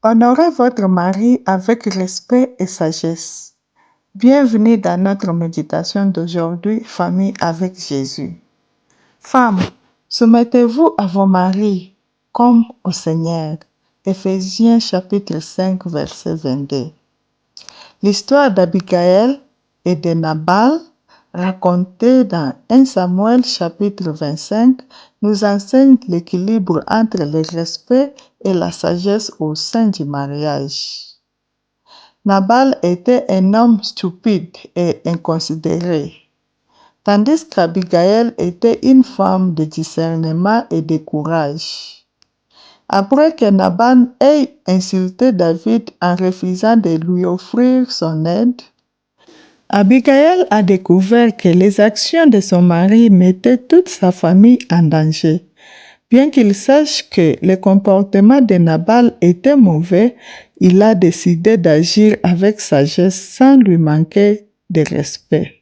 Honorez votre mari avec respect et sagesse. Bienvenue dans notre méditation d'aujourd'hui, Famille avec Jésus. Femmes, soumettez-vous à vos maris comme au Seigneur. Éphésiens chapitre 5, verset 22. L'histoire d'Abigaël et de Nabal, racontée dans 1 Samuel chapitre 25, nous enseigne l'équilibre entre le respect et la sagesse au sein du mariage. Nabal était un homme stupide et inconsidéré, tandis qu'Abigaël était une femme de discernement et de courage. Après que Nabal ait insulté David en refusant de lui offrir son aide, Abigaël a découvert que les actions de son mari mettaient toute sa famille en danger. Bien qu'il sache que le comportement de Nabal était mauvais, il a décidé d'agir avec sagesse sans lui manquer de respect.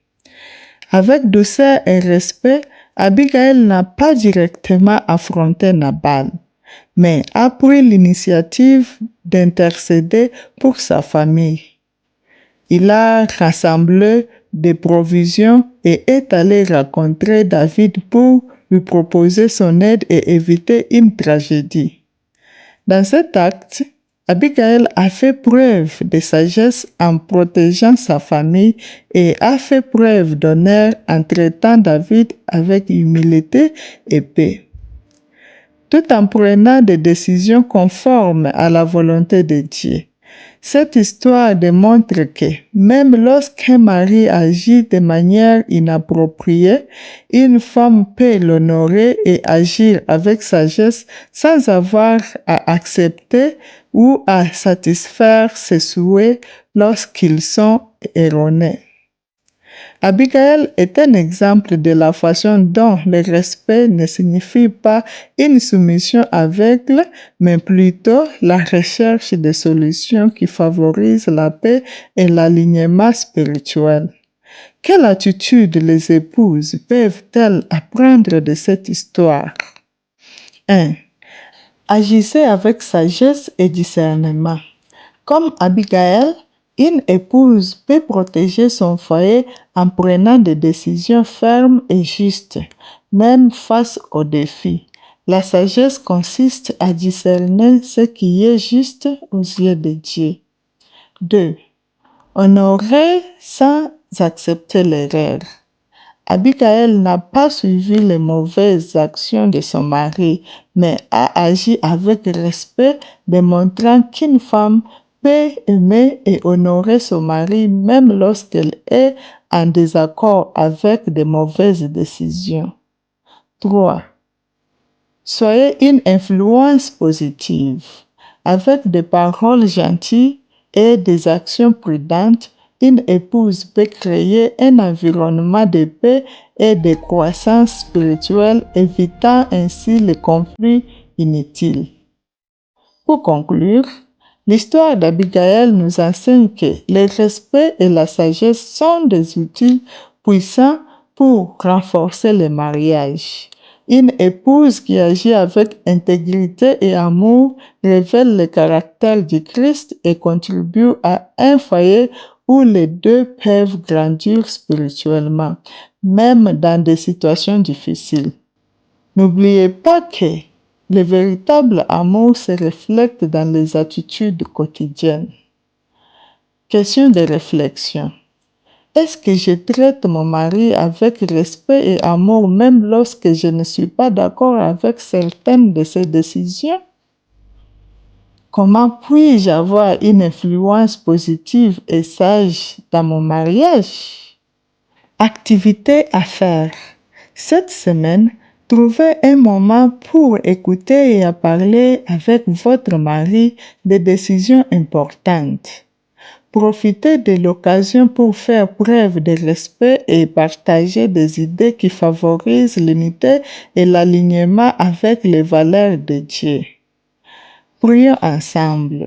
Avec douceur et respect, Abigaël n'a pas directement affronté Nabal, mais a pris l'initiative d'intercéder pour sa famille. Il a rassemblé des provisions et est allé rencontrer David pour lui proposer son aide et éviter une tragédie. Dans cet acte, Abigaël a fait preuve de sagesse en protégeant sa famille et a fait preuve d'honneur en traitant David avec humilité et paix, tout en prenant des décisions conformes à la volonté de Dieu. Cette histoire démontre que même lorsqu'un mari agit de manière inappropriée, une femme peut l'honorer et agir avec sagesse sans avoir à accepter ou à satisfaire ses souhaits lorsqu'ils sont erronés. Abigaël est un exemple de la façon dont le respect ne signifie pas une soumission aveugle, mais plutôt la recherche de solutions qui favorisent la paix et l'alignement spirituel. Quelle attitude les épouses peuvent-elles apprendre de cette histoire? 1. Agissez avec sagesse et discernement. Comme Abigaël, une épouse peut protéger son foyer en prenant des décisions fermes et justes, même face aux défis. La sagesse consiste à discerner ce qui est juste aux yeux de Dieu. 2. Honorer sans accepter l'erreur. Abigaël n'a pas suivi les mauvaises actions de son mari, mais a agi avec respect, démontrant qu'une femme peut aimer et honorer son mari même lorsqu'elle est en désaccord avec de mauvaises décisions. 3. Soyez une influence positive. Avec des paroles gentilles et des actions prudentes, une épouse peut créer un environnement de paix et de croissance spirituelle, évitant ainsi les conflits inutiles. Pour conclure, l'histoire d'Abigaël nous enseigne que le respect et la sagesse sont des outils puissants pour renforcer le mariage. Une épouse qui agit avec intégrité et amour révèle le caractère du Christ et contribue à un foyer où les deux peuvent grandir spirituellement, même dans des situations difficiles. N'oubliez pas que le véritable amour se reflète dans les attitudes quotidiennes. Question de réflexion. Est-ce que je traite mon mari avec respect et amour même lorsque je ne suis pas d'accord avec certaines de ses décisions? Comment puis-je avoir une influence positive et sage dans mon mariage? Activité à faire. Cette semaine, trouvez un moment pour écouter et à parler avec votre mari des décisions importantes. Profitez de l'occasion pour faire preuve de respect et partager des idées qui favorisent l'unité et l'alignement avec les valeurs de Dieu. Prions ensemble.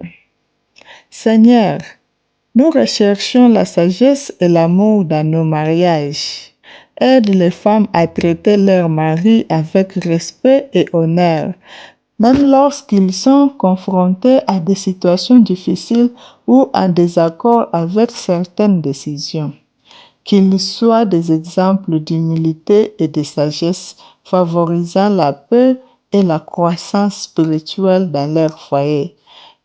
Seigneur, nous recherchons la sagesse et l'amour dans nos mariages. Aide les femmes à traiter leur mari avec respect et honneur. même lorsqu'ils sont confrontés à des situations difficiles ou en désaccord avec certaines décisions. Qu'ils soient des exemples d'humilité et de sagesse, favorisant la paix et la croissance spirituelle dans leur foyer.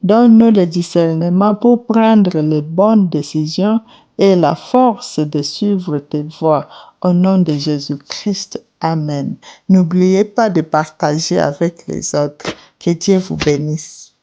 Donne-nous le discernement pour prendre les bonnes décisions et la force de suivre tes voies. Au nom de Jésus-Christ. Amen. N'oubliez pas de partager avec les autres. Que Dieu vous bénisse.